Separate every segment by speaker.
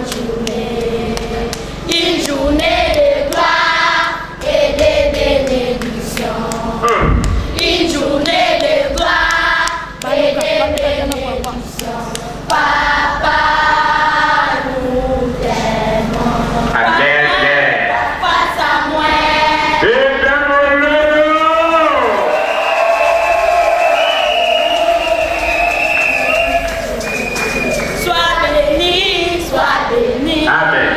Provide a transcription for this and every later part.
Speaker 1: journée, une journée de gloire et de bénédiction. Une journée de gloire et de bénédiction. Papa, nous t'aimons.
Speaker 2: Amen.
Speaker 1: Face à moi.
Speaker 2: Amen.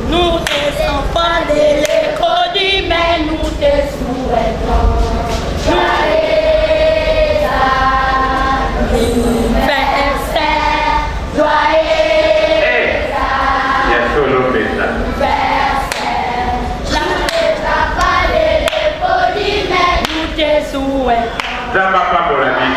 Speaker 1: Nous tes enfants de l'école d'humain, nous te souhaitons. Joyeux anniversaire, joyeux anniversaire. Enfants de l'école d'humain, nous te souhaitons.
Speaker 2: Ça va pas pour la vie.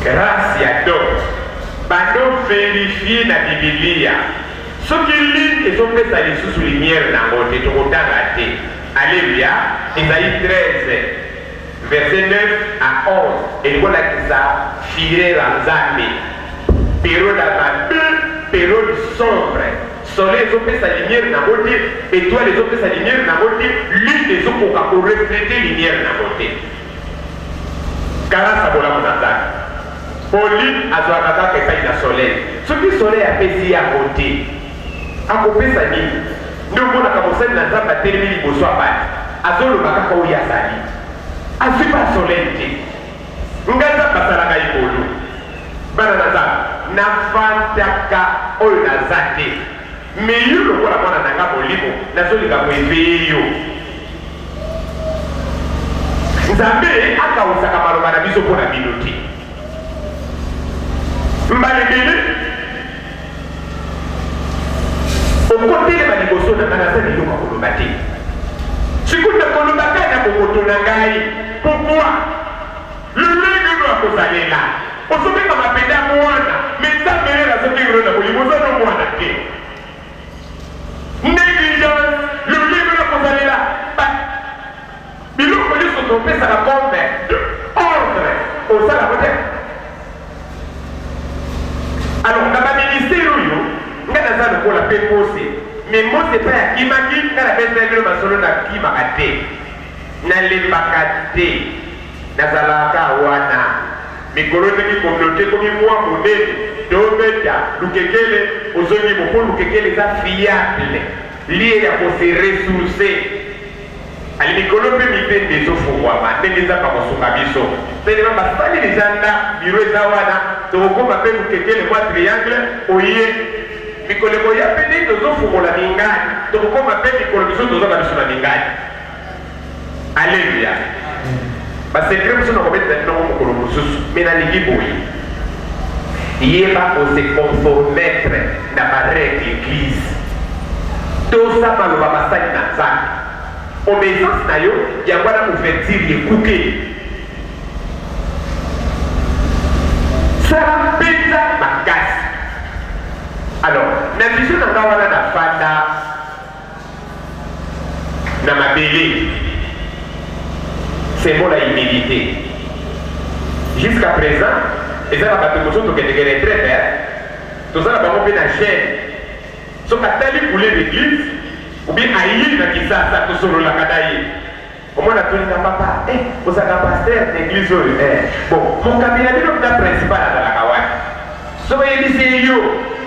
Speaker 2: Grâce à Dieu, bando vérifier la Bible. Ce qui lit et sont faits à l'issue sous lumière dans mon téton raté. Alléluia. Isaïe 13, verset 9 à 11. Et voilà que ça filait dans Zambie. Période à période sombre. Soleil les fait sa lumière dans mon téton. Étoile les fait sa lumière dans mon téton. Lune les autres pour refléter lumière dans mon téton. Grâce à mon Zambie. Pauline azwakaka kepai na soleil. Soki soleil apesi ya côté. Akopesa nini? Ndio mbona kamosani na nzamba telemi liboso abati. Azoloba kaka oyo asali. Asipa soleil te. Ngaza basalaka ikolo. Bana na nzamba nafantaka oyo nazate. Mais yo lokola mwana nanga molimo nazolinga koeveye yo. Nzambe akausaka maloba na biso mpona bino te. Mbalebele okotele baliboso na ngana sa liloka koloba te sikunda koloba kaka kokoto na ngai pourquoi lolenge no akozalela osobenga mapenda mwana mezambele nazokingo na boliboso no mwana te négligence lolenge no akozalela biloko nyonso topesaka comme ordre osala kote. Alors, dans le ministère, nous avons la paix posée. Mais moi, ce n'est pas à qui m'a dit, quand la paix est là, solo na qui m'a dit. Na le bakate, na zalaka wana. Mais colonne qui communauté comme moi, mon nez, d'obéta, l'oukekele, aux oeufs de mon l'oukekele, ça fiable. Lié à pour se ressourcer. Ali mikolo pe mite ndezo fungwama ndenge za pakosunga biso tene mamba sali lizanda biro ezawana tokoma pe kukekele mwa triangle oye mikolo boya pe ndi tozo fungola mingani tokoma pe mikolo biso tozo na biso na mingani. Alléluia. Parce que biso na kobeta ndongo mukolo mususu mena ligiboyi yeba ko se conformettre na ba règle église tosa maloba basali na nzambe. Obéissance nayo yangwana ouverture yekuke sala peza makasi. Alors na vision na nga wana na fanda na mabele c'est bon la humilité jusqu'à présent ezala bato mosusu tokendekele très bien tozala bango mpe na chaîne soki atali couleur d'église ou bien aïe na kisasa tosolola kadaye omona tolinga papa osaka pasteur d'église oyo bon mokabila bino mta principal azalaka wapi soki oyebisi yo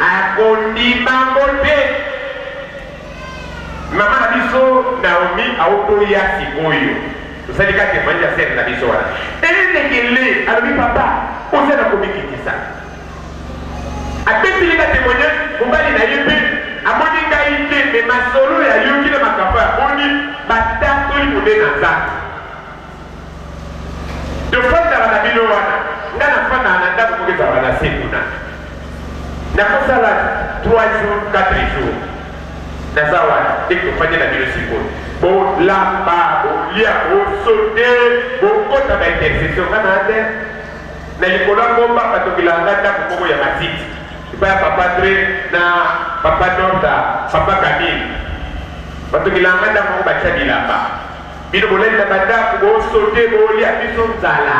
Speaker 2: akondimango te mama na biso Naomi aotoya sikoyo tosali kaka témoignage ya sere na biso wana elekele alobi papa osana komikitisa apetilika témoignage mobali na ye mpe amoni ngai te me masolo ya yoki na makambo ya boni batatoli mode na nzambe tofandaka na bino wana nga nafandaka na ndako moko ezalaka na se kuna nakosala 3 jours 4 jours naza wana ndenge tofandi na bino sikoyo bolamba bolia bosote bokota baintercession kana te na likola ngomba patokilanga ndako moko ya matiti epai ya papa Dre na papa Norda papa Camille patokilanga ndako moko batia bilamba bino bolenda bandako bosote bolia biso nzala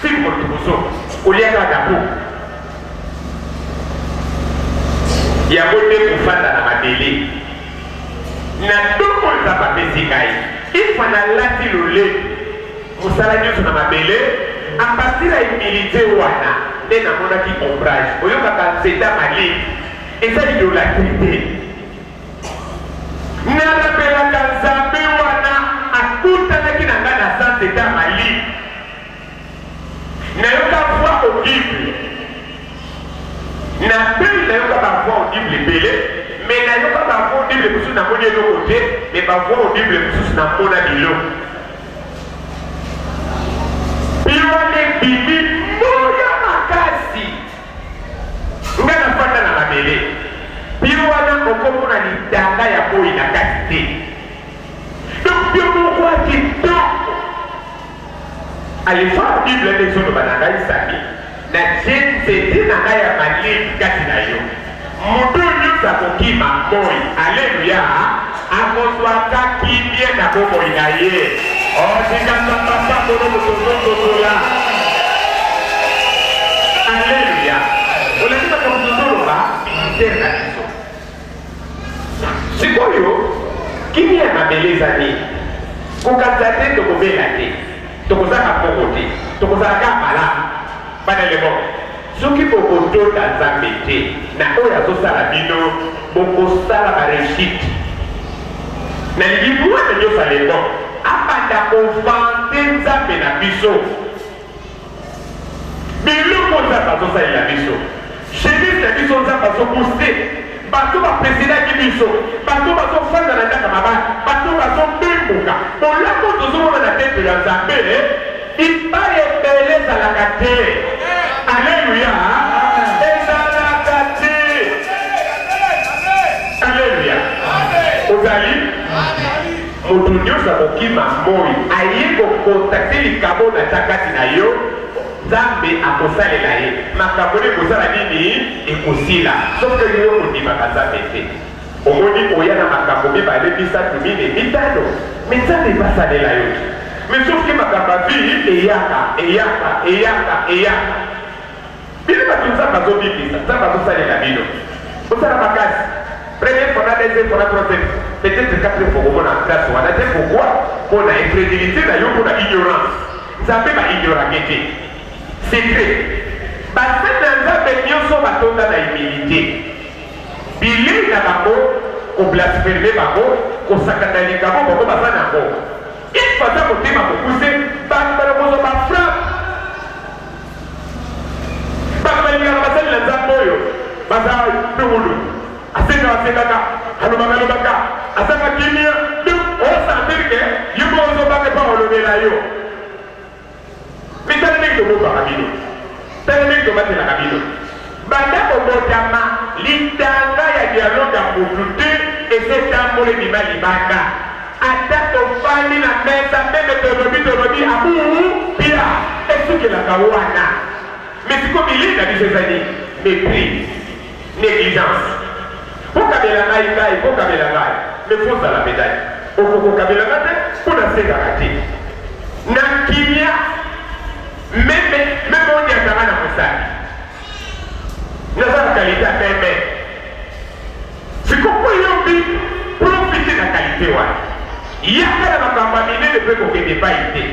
Speaker 2: tiki moto boso oliaka dapo yango nde kofanda na mabele na ndoko nzambe apesi ngai ifa nalati lolemo mosala nyonso na mabele apartir ya humilité wana nde namonaki ombrage oyokaka nzeta malili eza idolatri te nalapelaka nzambe wana akutanaki na ngai na sa nzeta malili nayoka voi audible na mpe nayoka bavoi audible ebele me nayoka bavoi audible mosusu namoni eloko te me bavoi audible mosusu namona biloko biwane bibi moya makasi nga nafanda na mabele biwana okomona litanga ya boyi na kati te donc bio moko ya kitoko alifa bible nde ezoloba na ngai sami na nzete na ngai ya malili kati na yo moto nyonso akokima moi alleluya akozwaka kimie na bomoi na ye otikasa papa kono motozototola alleluya olakimaka motozoloba ministere na biso sikoyo kimie ya mabele eza nini kokanisa te tokobela te tokozaka poko te tokozalaka malamu bana lemo soki bokotonda nzambe te na oyo azosala bino bokosala bareshite na libu wana nyonso alemo abanda kofante nzambe na biso biloko nzambe azosalela biso chemise na biso nzambe azobooste bato bapresidaki biso bato bazofanda na ndaka mabaya bato bazobembuka bolamo tozomona na tempelo ya nzambe ipai ebele ezalaka te alleluya ezalaka te alleluya ozali moto nyonso akokima moi aye kokontakte likabo na tia kati na yo nzambe akosalela ye makambo nde ekosala nini ekosila soki yo kondimaka nzambe te omoni oya na makambo mibale misatu mine mitano me nzambe ebasalela yo te me soki makambo avi eyaka bino bato nzambe azobikisa nzambe azosalela bino osala makasi première fois na deuxième fois na troisième peut-être quatrième fois komona place wana te pourquoi mpona incrédulité na yo mpona ignorance nzambe baignorake te secret basali na nzambe nyonso batonda na humilité bilei na bango koblaspheme bango kosakana likambo bango baza nango ifaza motema mokuse bana kozwa bafrappe bato balingaka basali na nzambe oyo baza pewulu asekaka alobaka azaka kimia osantiri ke yo mo ozobaka mpa olobela yo mitala ndenge tobokaka bino tala ndenge tobatelaka bino banda kobotama litanga ya dialogue ya motu te esetambole bima libanga ata tofandi na mesa meme tolobi abuu pia esukelaka wana mesiko bilinga biso ezali mépris négligence kokabela ngai kokabela ngai mefosala médaille okokokabela ngai te mpona sekaka te na kimia meme onyatanga na mosali nazala kalite ya meme sikoko yobi profite na kalite wana yaka na makambo ya minene mpe kokende epai te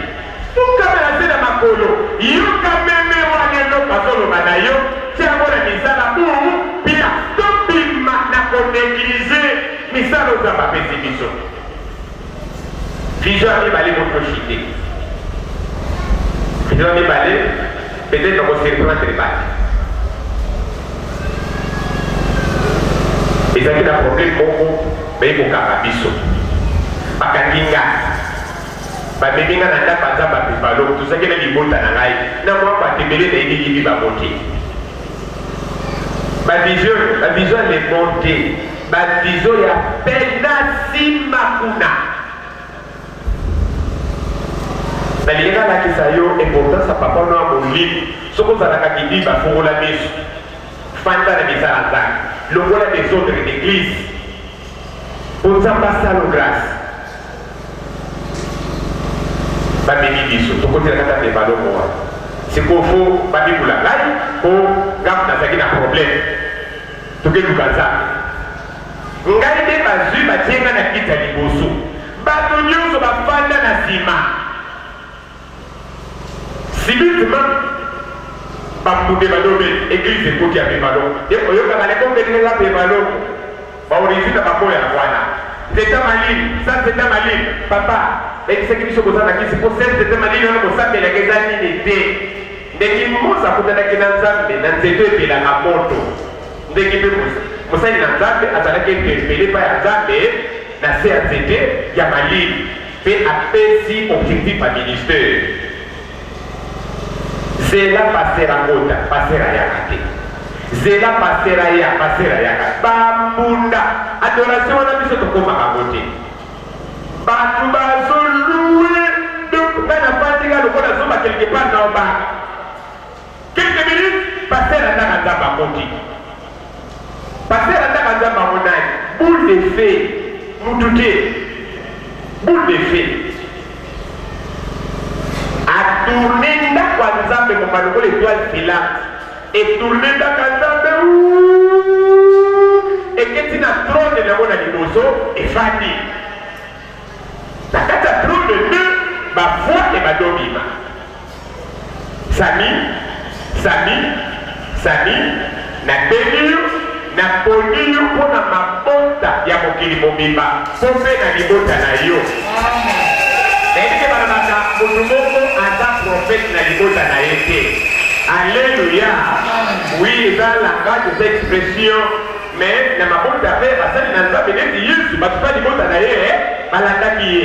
Speaker 2: tokabela se na makolo yoka meme wana eloko azoloba na yo tiango na misala uu pia tobima na koneglize misala ozamba apesi biso vision ya mibale motoshite vision ya mibale peut-être kosurprendre bati ezalaki na problème moko bayekokanga biso bakangi ngai bamemi nga na ndako ya nzambe apipalo tozalaki na libota na ngai na mwa batembele nayebiyibi bango te bavision lemon te bavision ya pena nsima kuna nalingi nalakisa yo importance ya papa no ya molimo Ce qu'on a dit, il faut la mise. Fanta na misala le voilà des autres d'église. Pour ça, passer à la grâce. Pas de biso, tout côté de la carte de valeur. C'est qu'il faut pas dire pour la blague, pour garder un problème. Tout que nous faisons. Ngai bazu batenga na kita liboso bato nyonso bafanda na nsima subitement bambude balobe église ekoti ya pemalo oyokaka lekombelinga pemalo baorigine bakoya wana nzeta malili sa nzeta malili papa ekisaki biso koza na kisi po se nzeta malili wana kosambelaka eza nini te ndenge mosa akutanaki na nzambe na nzeto epelaka moto ndenge mpe mosali na nzambe azalaki etempele pa ya nzambe na se ya nzete ya malili mpe apesi objectif ya ministère zela pasera kota pasera yaka te zela pasera ya pasera yaka bambunda adoration wana biso tokomaka bote bato bazolue donc nga na fandika lokola zoba quelque part na obaka quelques minutes pasera ndaka nzambe akoti pasera ndaka nzambe amonani boule de feu mututé boule de feu a tourné ndako ya nzambe mokano ko l'étoile filante et tourné ndako ya nzambe eketi na trône nango na liboso efandi na kati ya trône ne bavoi e badobima sami na benio na ponio mpona mabota ya mokili mobimba mpo mpe na libota na yo nayebike balobaka motu moko aza profete na libota na ye te alleluya oui eza langage eza expression mais na mabota mpe basali na nzambe neti yesu bato mpa libota na ye balandaki ye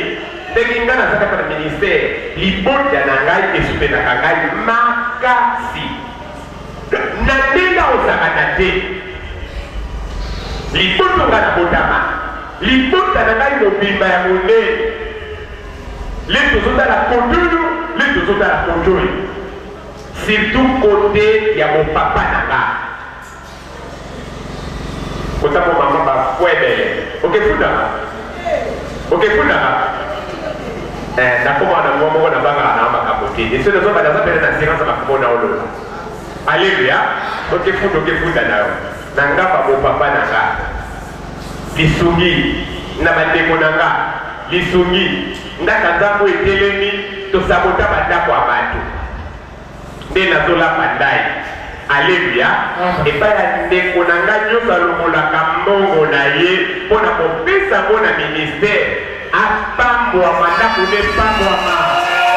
Speaker 2: ndenge ngai nazakaka na ministère libota na ngai esupelaka ngai makasi na ndenge ozakana te libota nga na botama libota na ngai mobimba ya monene les tozotala kotoyo les tozotala kotoyo surtout côté ya mon papa na nga kota mo mama bafwebele okefutaka nakoma na mwa moko na banga na makambo te eso nazoba naza pele na sirance makambo na olola alleluya okefuta na yo na ngamba mo papa na nga lisungi na bandeko na nga lisungi ndaka nzambo etelemi tosabota bandako ya bato nde nazolapa ndai alleluya epai ya ndeko na ngai nyonso alongolaka mbongo na ye mpo na kopesa ngo na ministère apambwama ndako nde pambwama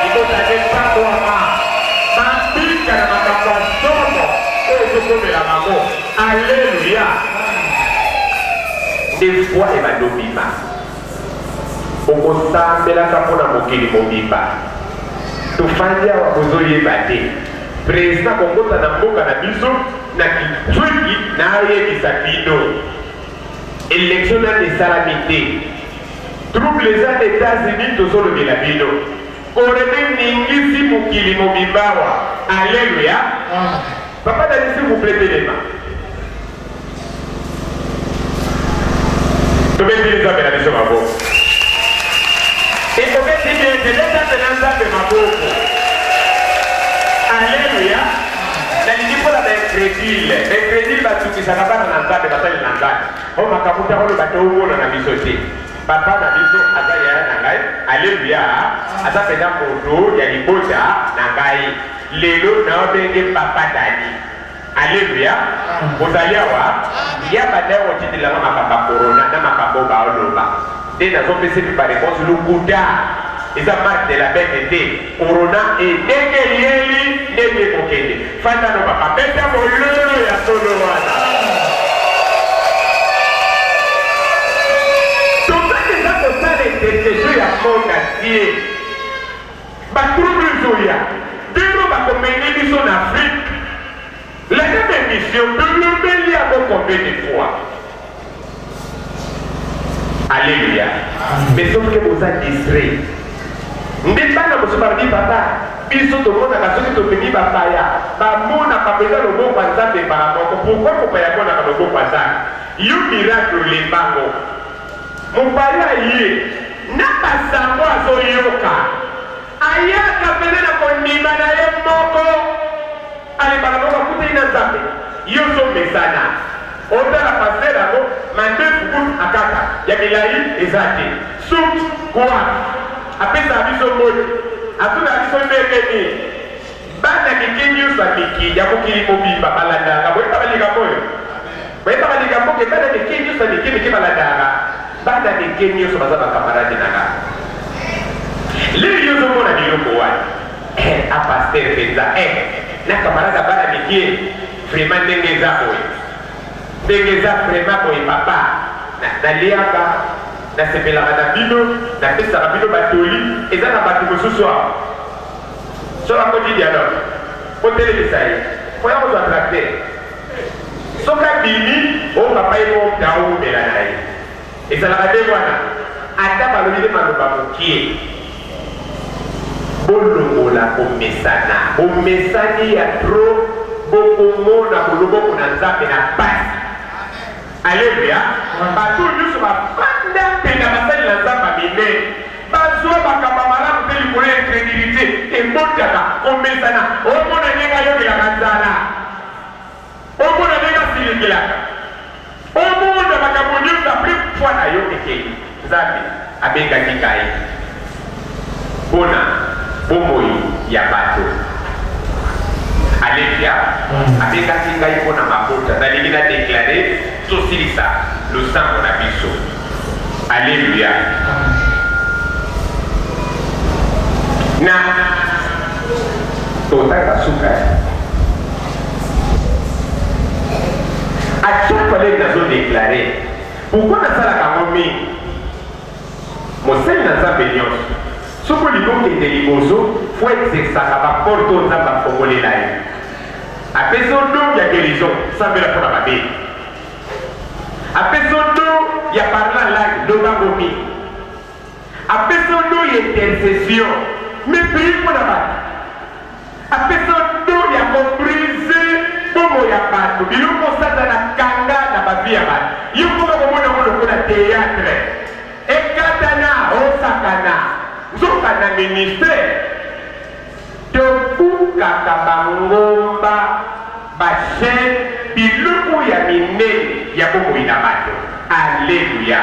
Speaker 2: libota nde pambwama bambika na makambo ya somo oyo ezokomela bango alleluya nde foi ebandobima okosambelaka mpona mokili mobimba tofandi awa bozoyeba te président kokota na mboka na biso na kitwiki nayebisa bino élection nani esalami te trouble eza na états-unis tozolobela bino koreme ningisi mokili mobimba awa alleluya papa dani s'il vous plaît telema tobetili nzambe na biso maboko ekobeti bienze letapena nzambe maboko alleluya nalingi mpona baecrédile batukisaka bana na nzambe basali na nzambe o makambo ta oloba toomona na biso te papa na biso aza yaya na ngai alleluya aza mpenza moto ya libota na ngai lelo naobenge papa dani alleluya ozali awa ya badaye otindelanga makambo ya korona na makambo baoloba nde nazopesaki bareponse lokuta eza marque de la bête te corona ndenge yeli ndenge kokende fanda no papa beta mololo ya solo wana tozaki eza kosala intercession ya monde asie batrouble zoya bino bakomeni biso na afrique la même émission tolobeli yango combien de fois alléluia mais sauf que vous êtes distrait nde bana mosusu balobi papa biso tomonaka soki topemi bapaya bamonaka mpenza loboko ya nzambe mbala moko. Pourkui mopaya amonaka loboko ya nzambe? Yo miracle lembango mopaya ye na basango azoyoka ayaka mpenza na kondima na ye moko alembaka moko akuteli na nzambe yo somesana otala paster yango mandefu kutu akaka ya milai eza te suki kwa apesaka biso moni atuna biso ndekeni bana mike nyonso ya miki ya mokili mobimba balandaka boyeba balikambo oyo boyeba balikambo ke bana mike nyonso ya mike balandaka bana mike nyonso baza bakamarade nanga leli yo ozomona biloko wana apaster mpenza na kamarade bana mike vraiment ndenge eza boye ndenge eza vraiment boye papa naliaka nasepelaka na bino napesaka bino batoli eza na bato mosusu awa soki akotidi alors otelemisa ye foya kozwa tracteur soki abimi oyo papa ye mo daomela na ye ezalaka nde wana ata balobi nde maloba mokie bolongola komesana bomesani ya tro bokomona koloboko na nzambe na pasi. Alléluia. Bato nyonso bafanda mpena basali na nzambe minene bazwa bakamba malamu mpe likolo ya incrédulité ebotaka komesana omona ndenge ayokelaka nzala omona ndenge asilingelaka omona makambo nyonso apres fois na yo ekei nzambe abengaki ngai mpona bomoi ya bato. Alléluia. Abengaki ngai mpona mabota nalingi na déclaré tosilisa losango na biso. Alléluia. Na totaka suka à chaque fois les nazo déclaré pourquoi nasalaka yango mingi mosali na nzambe nyonso soki olingi okende liboso fo exerçaka baporte oyo nzambe afongolela ye apesi odo ya guérison sambela mpona babeli apesi odo ya parla langue lobango mingi apesi odo ya intercession meprii mpona bato apesi odo ya comprise bomo ya bato biloko osata na kanga na bavi ya bato yo mpoka komona ngo lokola théâtre ekatana osakana nzoka na ministère tobukaka bangomba bachaine biloko ya minene ya bomoi na bato. Alléluia.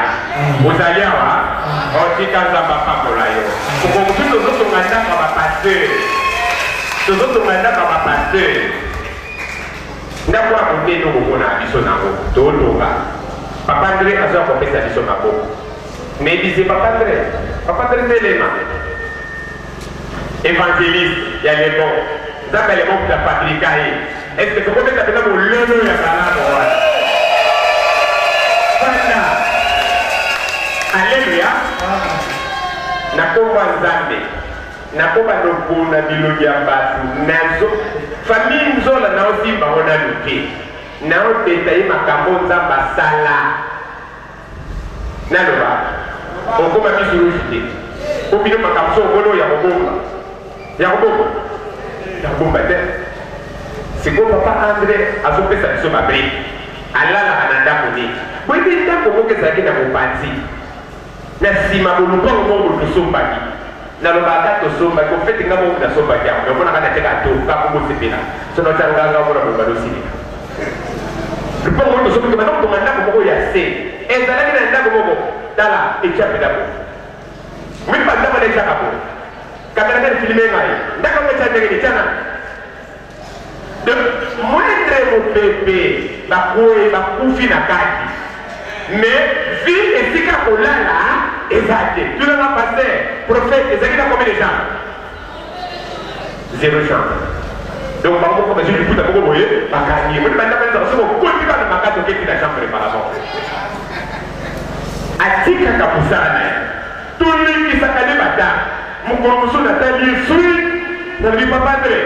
Speaker 2: Ozali awa otika nzambe apambola yo okomosu tozotonga ndako ya bapaster tozotonga ndako ya bapaster ndako ya monene okomona biso nango totonga papa André azoya kopesa biso maboko mais dise papa André telema évangéliste ya lebon nzambe ya lebon kuta patrika ye est ce que tokobeta pena molelo ya balabo wana fanda. Alléluia. Nakomba nzambe nakoba nokuna bilongi ya bato nazo famille nzola naosimba ngo nanu te naobeta ye makambo nzambe asala naloba okoma bisulusi te obino makambo so omona ya kobomba te siko papa André azopesa biso babri alalaka na ndako nini boyebi ndako moko ezalaki na mopanzi na nsima bolupango moko tosombaki nalobaka tosombaki ofete nga moko nasombaki yango omonaka nateka toka kobosepela sono otyanganga omona bolobali osilika lupango moko tosombaki bana kotonga ndako moko ya se ezalaki na ndako moko tala echape ndako mipa ndako na echaka po kamerakani filime ngai ndako moko echa ndenge nityana moindre mopepe bakufi na kati mais vi esika kolala eza te tunanga paster prophète ezalaki na combien de chambre 0 chambre donc bango moko bazwi liputa moko boye bakangi moni bandako ezaka soki okoti bana makati oketi na chambre paravant atikaka mosala na ye tolikisaka nde bata mokolo mosusu natali sui nalobi papa André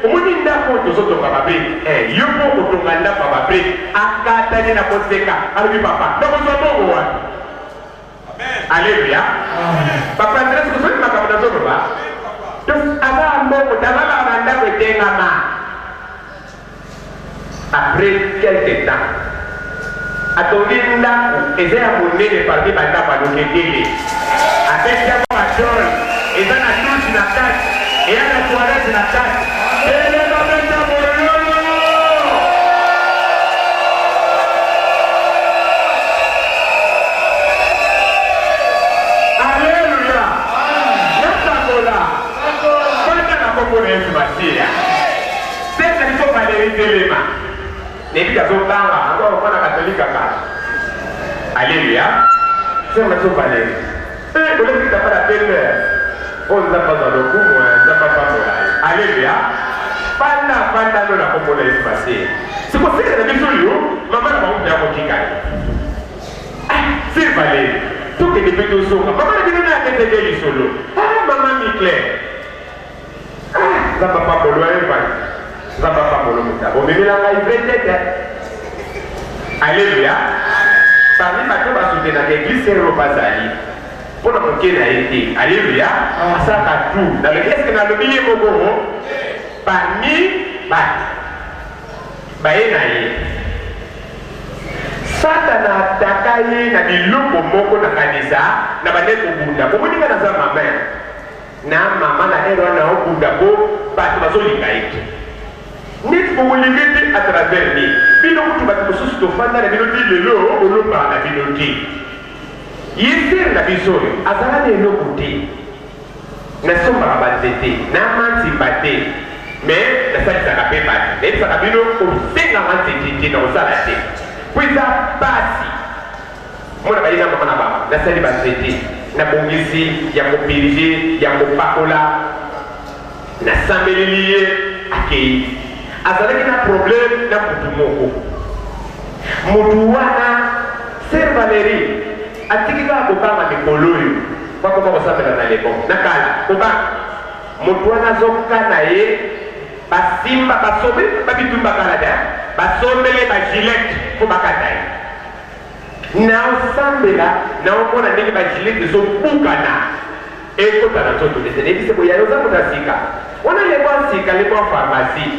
Speaker 2: omoni ndako tozotonga babe yo mpo kotonga ndako ya babe akatani na koseka alobi papa nakozwa bongo wana. Alléluia. Papa André soki makambo nazoloba donc avant mbongo tazala na ndako etengama. Après quelques temps atongi ndako eza ya monene parmi bandako alokekele apesi yango batole eza na douche na kati eya na toilette na kati elelo beta bololo. Alleluya. Natangola bata na kombo na Yesu Masiya pesa liso Valérie Telema nebi kazobanga ngo kona katolika ka. Alleluya. C'est ma Valérie. Ole kita para pele on zamba za lokumu zamba pamola. Alleluya. Panda ndo na kombo na Yesu Masiya. Siko sisi na biso mama na maombi yako kikani. C'est Valérie. Tout que depuis tout ça. Maman a dit na tete de solo. Maman mi clair. Zamba pamola eva. Zamba pamola muta. Bon bébé la ngai vetete. Alléluia. Parmi bato basoutenaka église sero bazali mpona moke na ye te. Alléluia. Asaka tout na lobi eske nalobi ye moko parmi bato baye na ye satana ataka ye na biloko moko na kanisa na bande kobunda bomoninga naza mama na mama na ere wana okunda po bato bazolinga ye te neti bokolinga te à travers ni bino kutu bato mosusu tofanda na bino ti lelo olobaka na bino te ye sere na biso oyo azala na eloko te nasombaka banzete namanzimba te mais nasalisaka mpe bato nayebisaka bino osengaka nzete te na kosala te po eza pasi mona balinga mama na baba nasali banzete nabongisi ya kopirige ya kopakola nasambeleli ye akei azalaki na problème na mutu moko mutu wana Sœur Valérie atiki kaka kobanga mikolo oyo bakoma kosambela na lebo nakala kobanga mutu wana azokana ye basimba basombe babitumba kala da basombele bagilete po bakata ye naosambela naomona ndenge bagilete ezobukana ekota na nzoto te nayebise boya oza moto asika wana lebo asika lebo ya pharmacie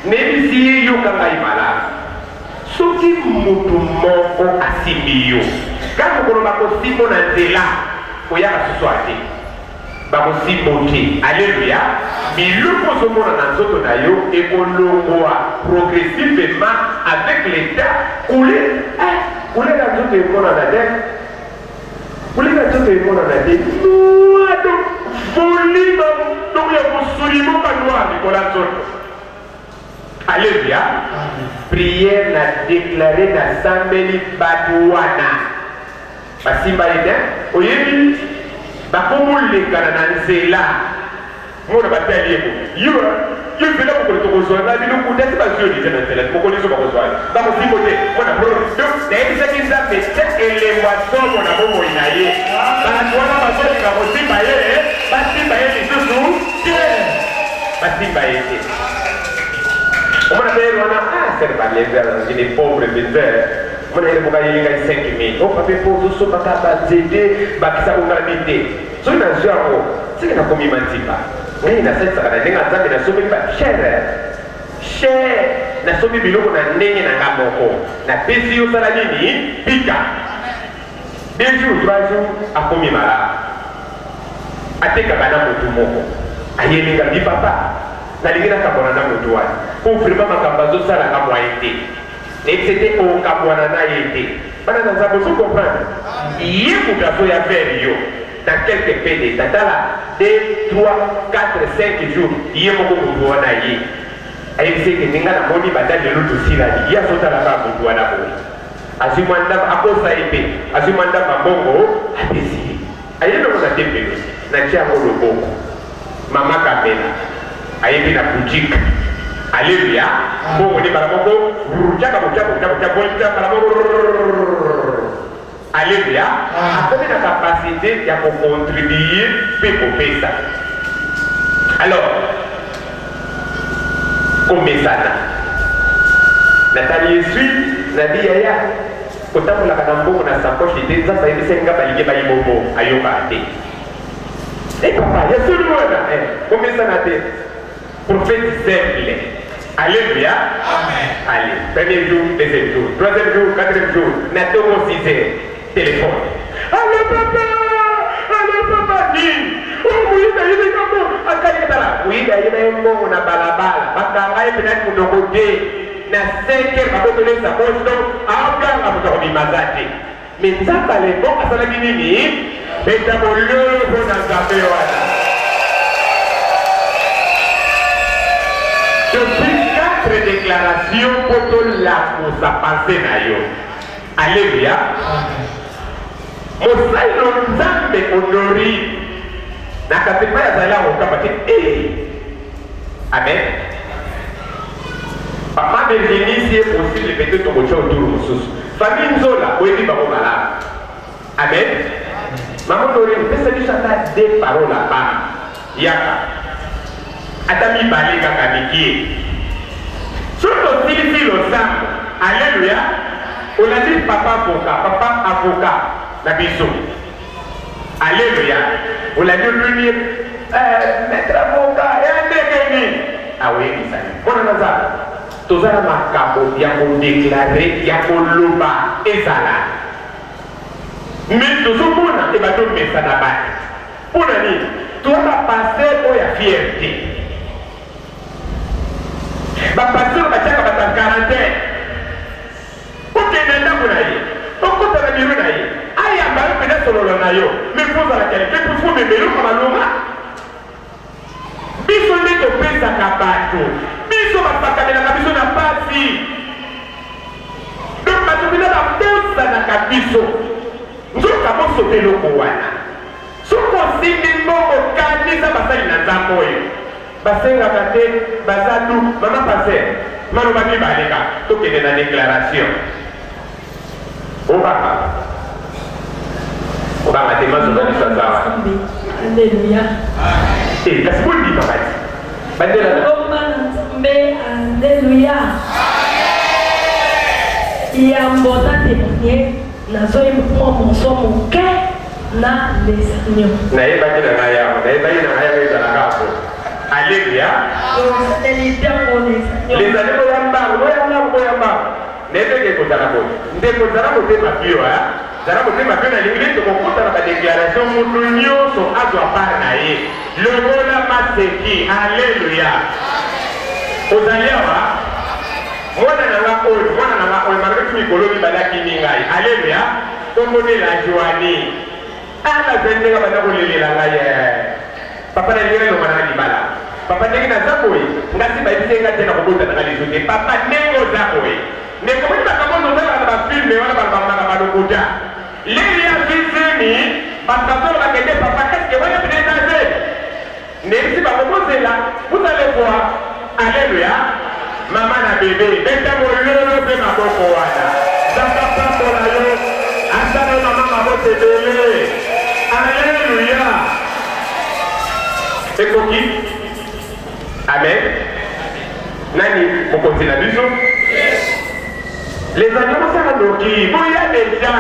Speaker 2: nebisi ye yoka ngai malamu soki mutu moko asimbi yo kaka mokolo bakosimbo na nzela koyaka susu ate bakosimbo te. Alleluya. biloko ozomona na nzoto na yo ekolongwa progressivement avec l'état kule na nzoto emonana te kule na nzoto emonana te mwado volima ndoko ya kosulimo kanwa likola nzoto. Alléluia. Prière na déclaré na sambeli bato wana basimba ete oyebi bakomolekana na nzela mona batali yeko yo nzela mokolo tokozwa na bino kuta ti baziolize na nzela mokoliso bakozwani bakosimbo te mona nayebisaki nzambe te elembo somo na bomoi na ye bato wana bazolinga kosimba ye basimba ye lisusu te basimba ye te. On m'a dit, c'est pas les pauvres misères. On a dit, on a 5 000. On a fait pour tout ça, on a dit, on a dit, so ina njako sike na komi mantipa ngai na setsa kana ndenge nzambe na somi ba cher na somi biloko na ndenge na ngamoko na pesi yo sala nini pika 2 jours 3 jours akomi mala ateka bana motu moko ayelinga bi papa nalingi nakabwana na motu wana po vraiment makambo azosalaka mwaye te c'était au kabwana na ye te bana na nzambe ozo comprendre ye moto azoya vers yo dans quelques pays tatala 2, 3, 4, 5 jours ye moko motu wana ye ayebiseke ndinga na moni badali lelo tosilali ye azotalaka motu wana boye azwi ndamba akosa ye mpe azwi ndamba mbongo apesi ayebeko na tempelo na tia yango loboko mama kamela ayebi na boutique. Alléluia. Mbongo ni bala moko jaka bala moko. Alléluia. Akomi na capacité ya contribuer pe kopesa. Alors komesana natali yesu nabi yaya kotambola kana mbongo na sakoshi te nzambe yebisenga balingi bayibobo ayoka te Et papa, il y a tout le monde là. Combien ça n'a été? Prophète simple. Alléluia. Amen. Allez, premier jour, deuxième jour, troisième jour, quatrième jour, Natomo 6h, téléphone. Allô papa, dis. Oh, oui, il y a oui, il y a on a balabala. Bakanga est peut-être pour nos côtés. Na 5h, on va donner sa poche, donc, à aucun moment, on va mazate. Mais ça, ça les bon, à ça la guinée, et t'as mon lieu pour nous appeler. Depuis 4 déclarations pour tout la pour sa pensée. Alléluia. Mosai no nzambe honori. Na katika ya zala ukapati. Amen. Papa de l'initié aussi le petit tomocho autour de nous. Famille Nzola, oui, bah on va là. Amen. Maman Nori, vous savez chata des paroles là-bas. Yaka. Atami balega kabiki. Surtout si le sam. Alléluia. On a dit papa avocat. La biso. Alléluia. On l'a dit lui maître avocat et un dégueulé. Ah oui, ça. On a ça. Tout ça m'a capot, il y a pour déclarer, il y a pour l'oba et ça là. Mais tout ce monde a battu le message là-bas. Pour nous, tout va passer où il y a fierté. Va passer au bâtiment à ta quarantaine. Ok, n'est-ce pas on compte la bureau d'ailleurs. Aïe, à Barou, peut-être sur le naïo. Mais il faut à la qualité, il faut me mélo comme un loma. Biso n'est que pèse à Kabato. Biso va pas caler la biso n'a pas si. Donc, ma chouine a pose à la cabiso. Nous avons sauté le Kouana. Si on signe le mot au calme, ça va faire une azamoye. Bassin à côté, Bazadou, maman passé. Maman va dire, tout est dans la déclaration. On va mater ma zone de Sazawa.
Speaker 1: Alléluia.
Speaker 2: Et qu'est-ce qu'on dit, papa?
Speaker 1: Alléluia. Il y a un bon témoigné. N'a pas eu mon cœur na les Seigneurs.
Speaker 2: Alléluia. Les années Nende kutana kwa. Nde kutana kwa tema pio ya. Zara kwa tema pio na lingine to kokutana kwa déclaration mutu nyoso azwa para na ye. Lobola maseki. Alléluia. Ozaliwa. Mwana na wako maraka tu ikolobi balaki ningai. Alléluia. Tomone la joani. Ala zende ka bana kolelela ngai. Papa na lingine no mana libala. Papa ndenge na zakoi. Ngasi ba isenga tena kokota na kalizote. Papa nengo zakoi. Mais comment tu vas commencer à faire un film et on va le faire. Les liens visés, parce que on va gagner papa, qu'est-ce que vous allez faire? Mais si vous commencez là, vous allez voir. Alléluia. Maman a bébé. Dès que vous le faites, ma bonne ouana. Zaka pas pour la yo. Asana maman ma bonne bébé. Alléluia. Et coquille. Amen. Nani, vous continuez la vision? Les animaux sont bloqués. Vous y a déjà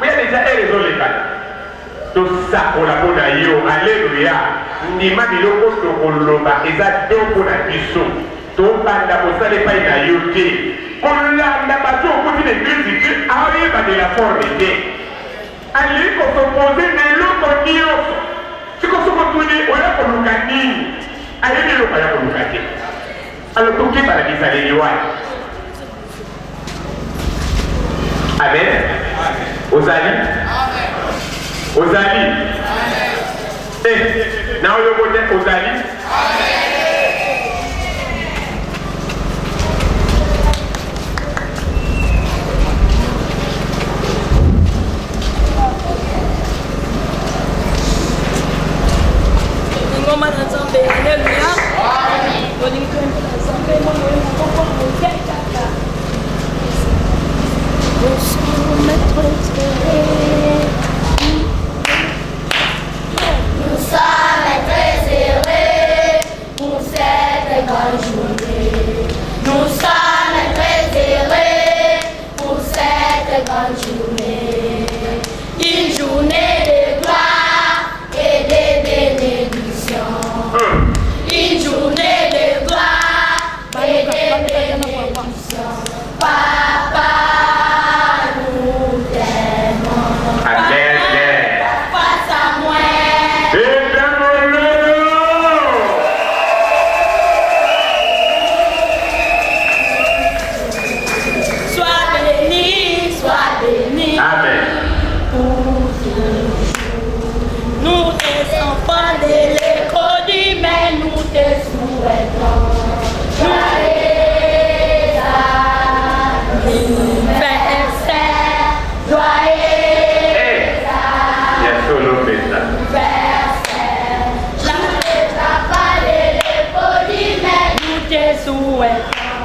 Speaker 2: un réseau légal. Tout ça pour la bonne aïe. Alléluia. Nima di loko to koloba. Eza do pour la biso. To banda pour ça les pas une aïoté. Kola n'a pas tout au côté des critiques. Arrive à de la forme. Allez, qu'on s'oppose de l'eau nioso. Si qu'on se retourne, on a pour le canine. Allez, l'eau pour le canine. Alors, tout qui va la dire, ça les lois. Amen. Ozali. Ozali. Eh, now you go there, Ozali.
Speaker 1: Ngoma na Nzambe, alléluia. Bonito na Nzambe, mwana moko mokeka.
Speaker 3: Nous sommes très heureux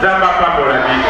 Speaker 2: Zamba pambola bino.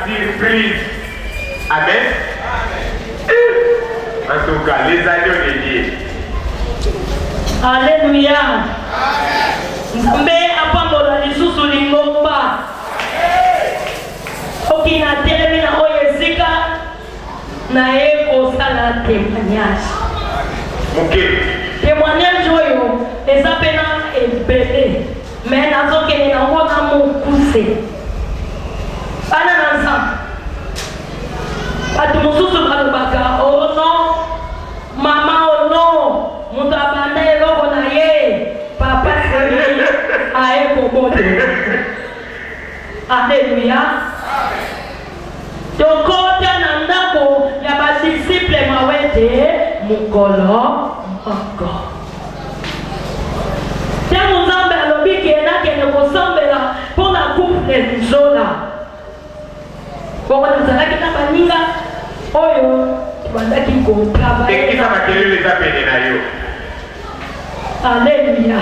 Speaker 2: Surprise. Amen. En tout cas, les agneaux de Dieu.
Speaker 1: Alléluia. Nzambe apambola lisusu lingomba. Oki na telemi na oyo esika na ye kosala témoignage.
Speaker 2: Ok.
Speaker 1: Témoignage oyo eza pena ebele. Mais nazokende nango na mokuse. Bana na Nzambe. Atu mususu balobaka oh non, mama oh non, mutu abanda eloko na ye, papa seri aye kobote. Alléluia. Tokota na ndako ya badisiple mawete mukolo moko. Tangu Nzambe alobi kena kende kosambela mpona couple Nzola. Boko nazalaki na baninga oyo tubandaki kotravailler.
Speaker 2: Ekisa makelele eza pene na yo.
Speaker 1: Alléluia.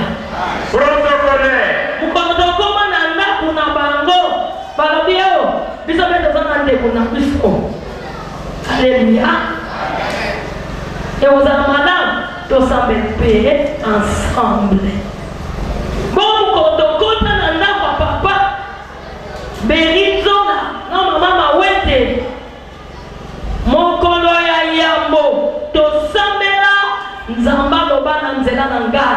Speaker 2: Protocole.
Speaker 1: Mukotokoma na ndako na bango balobi yo biso mpe toza na ndeko na biso. Alléluia. Ekozala malamu tosambela mpe ensemble. Bon mukotokota na ndako ya papa Berizona na mama mawete mokolo ya yambo tosambela Nzamba loba na nzela na nga.